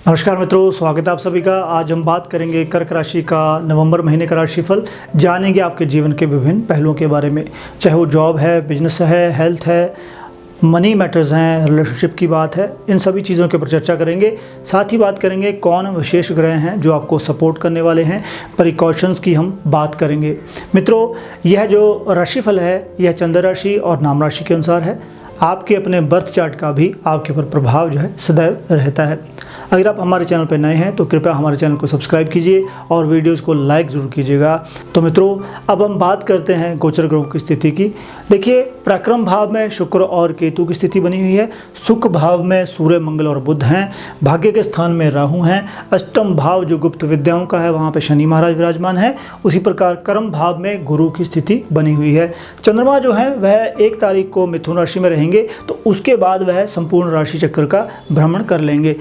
नमस्कार मित्रों, स्वागत है आप सभी का। आज हम बात करेंगे कर्क राशि का नवंबर महीने का राशिफल। जानेंगे आपके जीवन के विभिन्न पहलुओं के बारे में, चाहे वो जॉब है, बिजनेस है, हेल्थ है, मनी मैटर्स हैं, रिलेशनशिप की बात है, इन सभी चीज़ों के ऊपर चर्चा करेंगे। साथ ही बात करेंगे कौन विशेष ग्रह हैं जो आपको सपोर्ट करने वाले हैं, प्रिकॉशंस की हम बात करेंगे। मित्रों, यह जो राशिफल है यह चंद्र राशि और नाम राशि के अनुसार है। आपके अपने बर्थ चार्ट का भी आपके ऊपर प्रभाव जो है सदैव रहता है। अगर आप हमारे चैनल पर नए हैं तो कृपया हमारे चैनल को सब्सक्राइब कीजिए और वीडियोस को लाइक ज़रूर कीजिएगा। तो मित्रों, अब हम बात करते हैं गोचर ग्रहों की स्थिति की। देखिए, पराक्रम भाव में शुक्र और केतु की स्थिति बनी हुई है। सुख भाव में सूर्य, मंगल और बुध हैं। भाग्य के स्थान में राहु हैं। अष्टम भाव जो गुप्त विद्याओं का है वहाँ पर शनि महाराज विराजमान है। उसी प्रकार कर्म भाव में गुरु की स्थिति बनी हुई है। चंद्रमा जो है वह 1 तारीख को मिथुन राशि में रहेंगे, तो उसके बाद वह संपूर्ण राशि चक्र का भ्रमण कर लेंगे।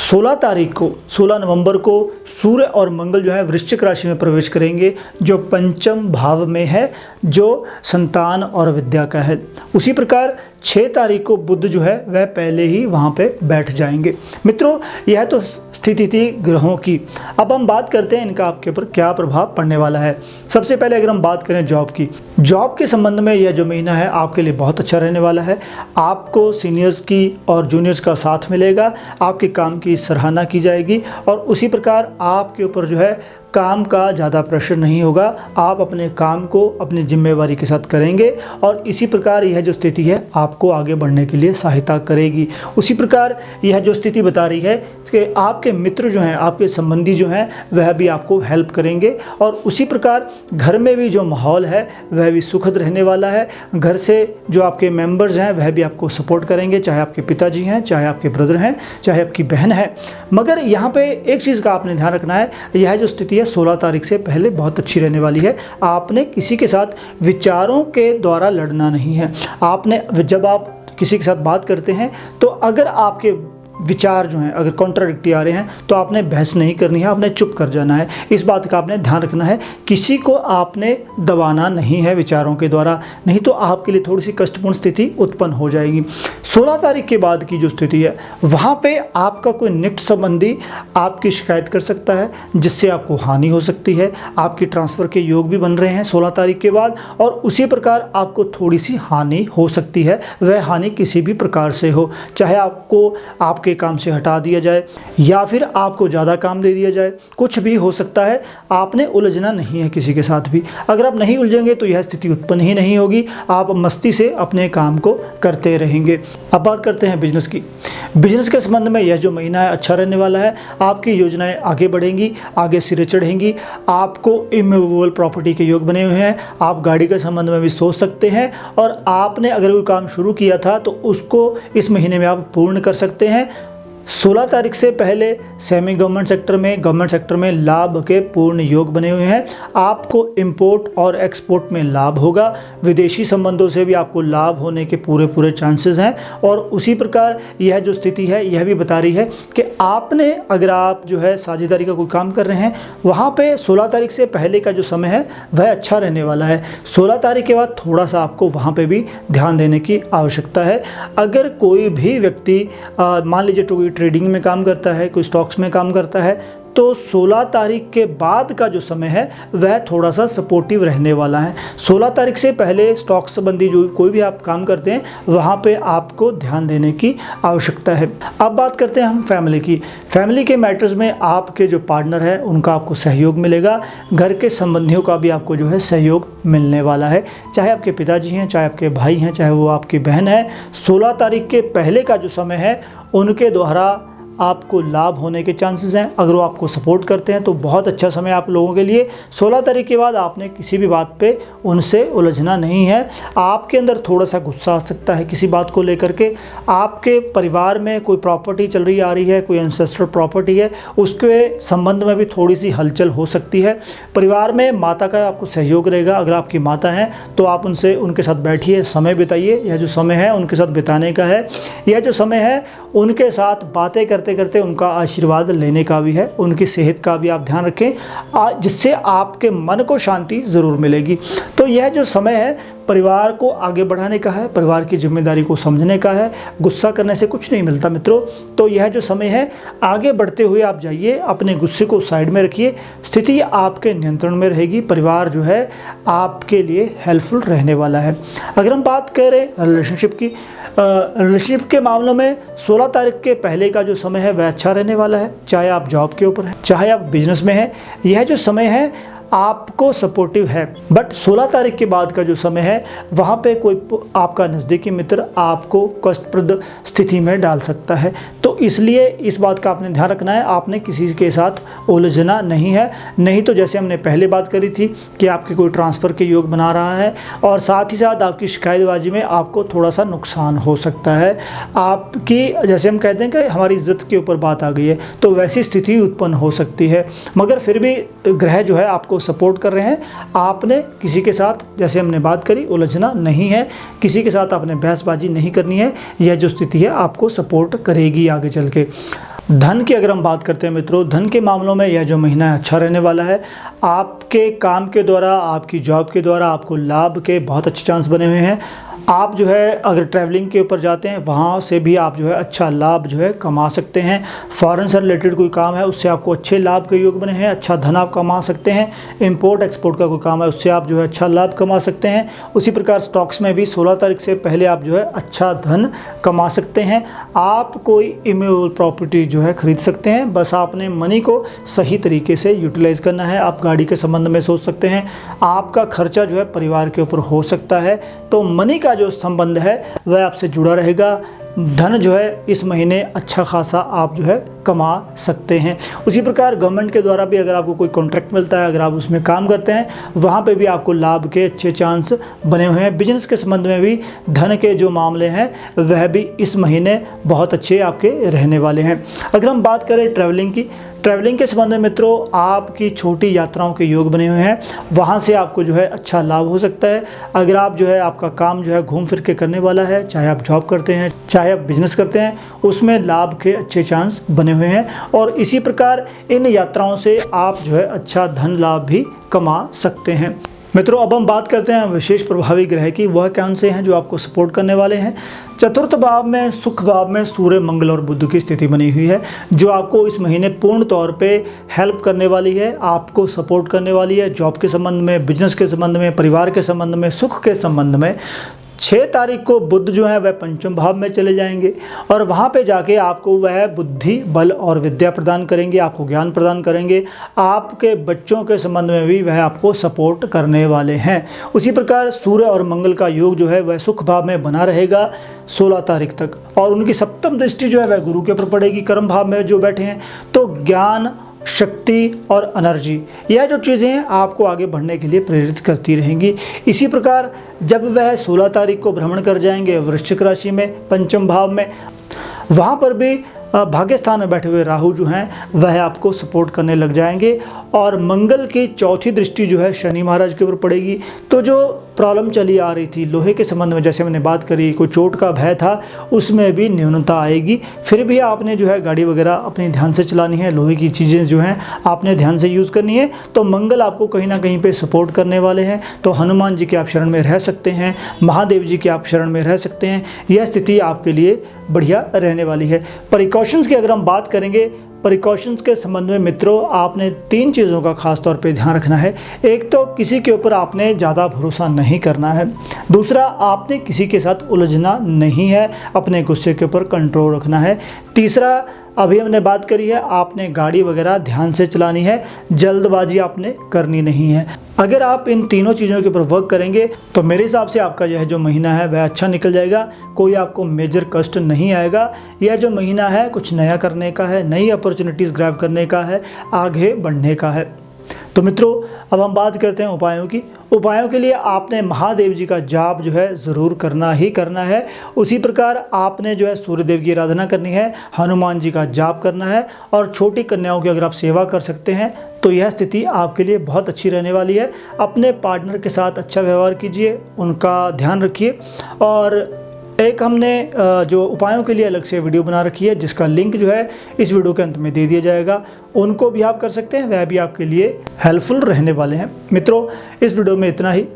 16 तारीख को 16 नवंबर को सूर्य और मंगल जो है वृश्चिक राशि में प्रवेश करेंगे, जो पंचम भाव में है, जो संतान और विद्या का है। उसी प्रकार 6 तारीख को बुध जो है वह पहले ही वहाँ पे बैठ जाएंगे। मित्रों, यह तो स्थिति थी ग्रहों की। अब हम बात करते हैं इनका आपके ऊपर क्या प्रभाव पड़ने वाला है। सबसे पहले अगर हम बात करें जॉब की, जॉब के संबंध में यह जो महीना है आपके लिए बहुत अच्छा रहने वाला है। आपको सीनियर्स की और जूनियर्स का साथ मिलेगा, आपके काम की सराहना की जाएगी और उसी प्रकार आपके ऊपर जो है काम का ज़्यादा प्रेशर नहीं होगा। आप अपने काम को अपनी जिम्मेवारी के साथ करेंगे और इसी प्रकार यह जो स्थिति है आपको आगे बढ़ने के लिए सहायता करेगी। उसी प्रकार यह जो स्थिति बता रही है कि आपके मित्र जो हैं, आपके संबंधी जो हैं, वह भी आपको हेल्प करेंगे और उसी प्रकार घर में भी जो माहौल है वह भी सुखद रहने वाला है। घर से जो आपके मेंबर्स हैं वह भी आपको सपोर्ट करेंगे, चाहे आपके पिताजी हैं, चाहे आपके ब्रदर हैं, चाहे आपकी बहन है। मगर यहाँ पे एक चीज़ का आपने ध्यान रखना है, यह जो स्थिति है 16 तारीख से पहले बहुत अच्छी रहने वाली है। आपने किसी के साथ विचारों के द्वारा लड़ना नहीं है। आपने जब आप किसी के साथ बात करते हैं तो अगर आपके विचार जो हैं अगर कॉन्ट्राडिक्टी आ रहे हैं तो आपने बहस नहीं करनी है, आपने चुप कर जाना है। इस बात का आपने ध्यान रखना है। किसी को आपने दबाना नहीं है विचारों के द्वारा, नहीं तो आपके लिए थोड़ी सी कष्टपूर्ण स्थिति उत्पन्न हो जाएगी। 16 तारीख के बाद की जो स्थिति है वहाँ पे आपका कोई निकट संबंधी आपकी शिकायत कर सकता है, जिससे आपको हानि हो सकती है। आपकी ट्रांसफ़र के योग भी बन रहे हैं 16 तारीख के बाद और उसी प्रकार आपको थोड़ी सी हानि हो सकती है। वह हानि किसी भी प्रकार से हो, चाहे आपको आपके काम से हटा दिया जाए या फिर आपको ज़्यादा काम दे दिया जाए, कुछ भी हो सकता है। आपने उलझना नहीं है किसी के साथ भी। अगर आप नहीं उलझेंगे तो यह स्थिति उत्पन्न ही नहीं होगी। आप मस्ती से अपने काम को करते रहेंगे। अब बात करते हैं बिजनेस की। बिजनेस के संबंध में यह जो महीना है अच्छा रहने वाला है। आपकी योजनाएं आगे बढ़ेंगी, आगे सिरे चढ़ेंगी। आपको इमूवेबल प्रॉपर्टी के योग बने हुए हैं। आप गाड़ी के संबंध में भी सोच सकते हैं और आपने अगर कोई काम शुरू किया था तो उसको इस महीने में आप पूर्ण कर सकते हैं। 16 तारीख से पहले सेमी गवर्नमेंट सेक्टर में लाभ के पूर्ण योग बने हुए हैं। आपको इंपोर्ट और एक्सपोर्ट में लाभ होगा। विदेशी संबंधों से भी आपको लाभ होने के पूरे चांसेस हैं। और उसी प्रकार यह जो स्थिति है यह भी बता रही है कि आपने अगर आप जो है साझेदारी का कोई काम कर रहे हैं वहाँ पे 16 तारीख से पहले का जो समय है वह अच्छा रहने वाला है। 16 तारीख के बाद थोड़ा सा आपको वहाँ पर भी ध्यान देने की आवश्यकता है। अगर कोई भी व्यक्ति मान लीजिए ट्रेडिंग में काम करता है, कोई स्टॉक्स में काम करता है, तो 16 तारीख के बाद का जो समय है वह थोड़ा सा सपोर्टिव रहने वाला है। 16 तारीख से पहले स्टॉक संबंधी जो कोई भी आप काम करते हैं वहाँ पे आपको ध्यान देने की आवश्यकता है। अब बात करते हैं हम फैमिली की। फैमिली के मैटर्स में आपके जो पार्टनर है उनका आपको सहयोग मिलेगा। घर के संबंधियों का भी आपको जो है सहयोग मिलने वाला है, चाहे आपके पिताजी हैं, चाहे आपके भाई हैं, चाहे वो आपकी बहन है। 16 तारीख के पहले का जो समय है उनके द्वारा आपको लाभ होने के चांसेस हैं। अगर वो आपको सपोर्ट करते हैं तो बहुत अच्छा समय आप लोगों के लिए। 16 तारीख के बाद आपने किसी भी बात पे उनसे उलझना नहीं है। आपके अंदर थोड़ा सा गुस्सा आ सकता है किसी बात को लेकर के। आपके परिवार में कोई प्रॉपर्टी चल रही आ रही है, कोई एंसेस्ट्रल प्रॉपर्टी है, उसके संबंध में भी थोड़ी सी हलचल हो सकती है। परिवार में माता का आपको सहयोग रहेगा। अगर आपकी माता हैं तो आप उनके साथ बैठिए, समय बिताइए। यह जो समय है उनके साथ बिताने का है। यह जो समय है उनके साथ बातें करते करते उनका आशीर्वाद लेने का भी है। उनकी सेहत का भी आप ध्यान रखें, जिससे आपके मन को शांति ज़रूर मिलेगी। तो यह जो समय है परिवार को आगे बढ़ाने का है, परिवार की जिम्मेदारी को समझने का है। गुस्सा करने से कुछ नहीं मिलता मित्रों। तो यह जो समय है, आगे बढ़ते हुए आप जाइए, अपने गुस्से को साइड में रखिए, स्थिति आपके नियंत्रण में रहेगी, परिवार जो है आपके लिए हेल्पफुल रहने वाला है। अगर हम बात करें रिलेशनशिप की, रिलेशनशिप के मामलों में 16 तारीख के पहले का जो समय है वह अच्छा रहने वाला है। चाहे आप जॉब के ऊपर हैं, चाहे आप बिजनेस में हैं, यह जो समय है आपको सपोर्टिव है। बट 16 तारीख के बाद का जो समय है वहाँ पे कोई आपका नज़दीकी मित्र आपको कष्टप्रद स्थिति में डाल सकता है। तो इसलिए इस बात का आपने ध्यान रखना है, आपने किसी के साथ उलझना नहीं है। नहीं तो जैसे हमने पहले बात करी थी कि आपके कोई ट्रांसफ़र के योग बना रहा है और साथ ही साथ आपकी शिकायतबाजी में आपको थोड़ा सा नुकसान हो सकता है। आपकी जैसे हम कहते हैं कि हमारी इज्जत के ऊपर बात आ गई है, तो वैसी स्थिति उत्पन्न हो सकती है। मगर फिर भी ग्रह जो है आपको सपोर्ट कर रहे हैं। आपने किसी के साथ, जैसे हमने बात करी, उलझना नहीं है, किसी के साथ आपने बहसबाजी नहीं करनी है। यह जो स्थिति है आपको सपोर्ट करेगी आगे चल के। धन की अगर हम बात करते हैं मित्रों, धन के मामलों में यह जो महीना अच्छा रहने वाला है। आपके काम के द्वारा, आपकी जॉब के द्वारा आपको लाभ के बहुत अच्छे चांस बने हुए हैं। आप जो है अगर ट्रैवलिंग के ऊपर जाते हैं, वहाँ से भी आप जो है अच्छा लाभ जो है कमा सकते हैं। फॉरेन से रिलेटेड कोई काम है, उससे आपको अच्छे लाभ के योग बने हैं, अच्छा धन आप कमा सकते हैं। इंपोर्ट एक्सपोर्ट का कोई काम है, उससे आप जो है अच्छा लाभ कमा सकते हैं। उसी प्रकार स्टॉक्स में भी 16 तारीख से पहले आप जो है अच्छा धन कमा सकते हैं। आप कोई इमूवेबल प्रॉपर्टी जो है खरीद सकते हैं। बस आपने मनी को सही तरीके से यूटिलाइज़ करना है। आप गाड़ी के संबंध में सोच सकते हैं। आपका खर्चा जो है परिवार के ऊपर हो सकता है। तो मनी का जो संबंध है वह आपसे जुड़ा रहेगा। धन जो है इस महीने अच्छा खासा आप जो है कमा सकते हैं। उसी प्रकार गवर्नमेंट के द्वारा भी अगर आपको कोई कॉन्ट्रैक्ट मिलता है, अगर आप उसमें काम करते हैं, वहाँ पे भी आपको लाभ के अच्छे चांस बने हुए हैं। बिजनेस के संबंध में भी धन के जो मामले हैं वह भी इस महीने बहुत अच्छे आपके रहने वाले हैं। अगर हम बात करें ट्रैवलिंग की, ट्रैवलिंग के संबंध में मित्रों आपकी छोटी यात्राओं के योग बने हुए हैं। वहाँ से आपको जो है अच्छा लाभ हो सकता है। अगर आप जो है आपका काम जो है घूम फिर के करने वाला है, चाहे आप जॉब करते हैं, चाहे आप बिजनेस करते हैं, उसमें लाभ के अच्छे चांस बने हुए हैं। और इसी प्रकार इन यात्राओं से आप जो है अच्छा धन लाभ भी कमा सकते हैं। मित्रों अब हम बात करते हैं विशेष प्रभावी ग्रह की। वह कौन से हैं जो आपको सपोर्ट करने वाले हैं। चतुर्थ भाव में, सुख भाव में सूर्य, मंगल और बुध की स्थिति बनी हुई है, जो आपको इस महीने पूर्ण तौर पे हेल्प करने वाली है, आपको सपोर्ट करने वाली है। जॉब के संबंध में, बिजनेस के संबंध में, परिवार के संबंध में, सुख के संबंध में। 6 तारीख को बुध जो है वह पंचम भाव में चले जाएंगे और वहाँ पे जाके आपको वह बुद्धि, बल और विद्या प्रदान करेंगे, आपको ज्ञान प्रदान करेंगे। आपके बच्चों के संबंध में भी वह आपको सपोर्ट करने वाले हैं। उसी प्रकार सूर्य और मंगल का योग जो है वह सुख भाव में बना रहेगा 16 तारीख तक, और उनकी सप्तम दृष्टि जो है वह गुरु के ऊपर पड़ेगी, कर्म भाव में जो बैठे हैं। तो ज्ञान, शक्ति और एनर्जी, यह जो चीज़ें हैं आपको आगे बढ़ने के लिए प्रेरित करती रहेंगी। इसी प्रकार जब वह 16 तारीख को भ्रमण कर जाएंगे वृश्चिक राशि में, पंचम भाव में, वहाँ पर भी भाग्य स्थान में बैठे हुए राहु जो हैं वह आपको सपोर्ट करने लग जाएंगे। और मंगल की चौथी दृष्टि जो है शनि महाराज के ऊपर पड़ेगी। तो जो प्रॉब्लम चली आ रही थी लोहे के संबंध में, जैसे मैंने बात करी, कोई चोट का भय था, उसमें भी न्यूनता आएगी। फिर भी आपने जो है गाड़ी वगैरह अपनी ध्यान से चलानी है, लोहे की चीज़ें जो हैं आपने ध्यान से यूज़ करनी है। तो मंगल आपको कहीं ना कहीं पे सपोर्ट करने वाले हैं। तो हनुमान जी के आप शरण में रह सकते हैं, महादेव जी के आप शरण में रह सकते हैं। यह स्थिति आपके लिए बढ़िया रहने वाली है। प्रिकॉशंस की अगर हम बात करेंगे, प्रिकॉशंस के संबंध में मित्रों आपने 3 चीज़ों का खास तौर पे ध्यान रखना है। एक तो किसी के ऊपर आपने ज़्यादा भरोसा नहीं करना है। दूसरा, आपने किसी के साथ उलझना नहीं है, अपने गुस्से के ऊपर कंट्रोल रखना है। तीसरा, अभी हमने बात करी है, आपने गाड़ी वगैरह ध्यान से चलानी है, जल्दबाजी आपने करनी नहीं है। अगर आप इन तीनों चीज़ों के ऊपर वर्क करेंगे तो मेरे हिसाब से आपका यह जो महीना है वह अच्छा निकल जाएगा। कोई आपको मेजर कष्ट नहीं आएगा। यह जो महीना है कुछ नया करने का है, नई अपॉर्चुनिटीज़ ग्रैब करने का है, आगे बढ़ने का है। तो मित्रों अब हम बात करते हैं उपायों की। उपायों के लिए आपने महादेव जी का जाप जो है ज़रूर करना ही करना है। उसी प्रकार आपने जो है सूर्यदेव की आराधना करनी है, हनुमान जी का जाप करना है, और छोटी कन्याओं की अगर आप सेवा कर सकते हैं तो यह स्थिति आपके लिए बहुत अच्छी रहने वाली है। अपने पार्टनर के साथ अच्छा व्यवहार कीजिए, उनका ध्यान रखिए। और एक हमने जो उपायों के लिए अलग से वीडियो बना रखी है, जिसका लिंक जो है इस वीडियो के अंत में दे दिया जाएगा, उनको भी आप कर सकते हैं, वह भी आपके लिए हेल्पफुल रहने वाले हैं। मित्रों इस वीडियो में इतना ही।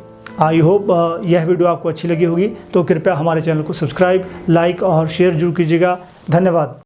आई होप यह वीडियो आपको अच्छी लगी होगी, तो कृपया हमारे चैनल को सब्सक्राइब, लाइक और शेयर जरूर कीजिएगा। धन्यवाद।